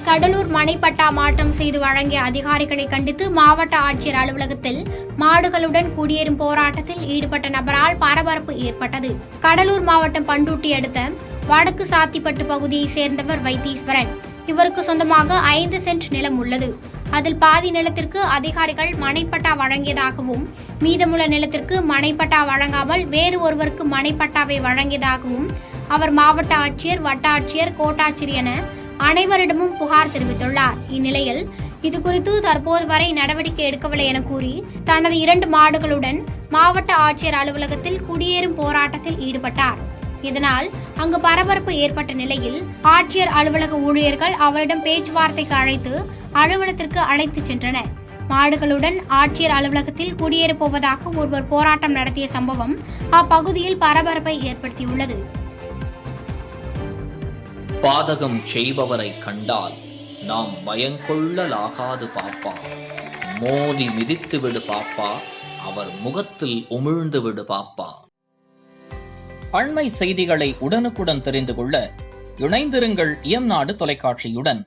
கடலூர் மனைப்பட்டா மாற்றம் செய்து வழங்கிய அதிகாரிகளை கண்டித்து மாவட்ட ஆட்சியர் அலுவலகத்தில் மாடுகளுடன் குடியேறும் போராட்டத்தில் ஈடுபட்ட நபரால் பரபரப்பு ஏற்பட்டது. கடலூர் மாவட்டம் பண்டூட்டி அடுத்த வடக்கு சாத்திப்பட்டு பகுதியை சேர்ந்தவர் வைத்தீஸ்வரன். இவருக்கு சொந்தமாக 5 சென்ட் நிலம் உள்ளது. அதில் பாதி நிலத்திற்கு அதிகாரிகள் மனைப்பட்டா வழங்கியதாகவும், மீதமுள்ள நிலத்திற்கு மனைப்பட்டா வழங்காமல் வேறு ஒருவருக்கு மனைப்பட்டாவை வழங்கியதாகவும் அவர் மாவட்ட ஆட்சியர், வட்டாட்சியர், கோட்டாட்சியர் என அனைவரிடமும் புகார் தெரிவித்துள்ளார். இந்நிலையில் இதுகுறித்து தற்போது வரை நடவடிக்கை எடுக்கவில்லை என கூறி தனது 2 மாடுகளுடன் மாவட்ட ஆட்சியர் அலுவலகத்தில் குடியேறும் போராட்டத்தில் ஈடுபட்டார். இதனால் அங்கு பரபரப்பு ஏற்பட்ட நிலையில் ஆட்சியர் அலுவலக ஊழியர்கள் அவரிடம் பேச்சுவார்த்தைக்கு அழைத்து அலுவலகத்திற்கு அழைத்துச் சென்றனர். மாடுகளுடன் ஆட்சியர் அலுவலகத்தில் குடியேறப் போவதாக ஒருவர் போராட்டம் நடத்திய சம்பவம் அப்பகுதியில் பரபரப்பை ஏற்படுத்தியுள்ளது. பாதகம் செய்பவரை கண்டால் நாம் பயங்கொள்ளலாகாது பாப்பா, மோதி மிதித்து விடு பாப்பா, அவர் முகத்தில் உமிழ்ந்து விடு பாப்பா. அண்மை செய்திகளை உடனுக்குடன் தெரிந்து கொள்ள இணைந்திருங்கள் இயம்நாடு தொலைக்காட்சியுடன்.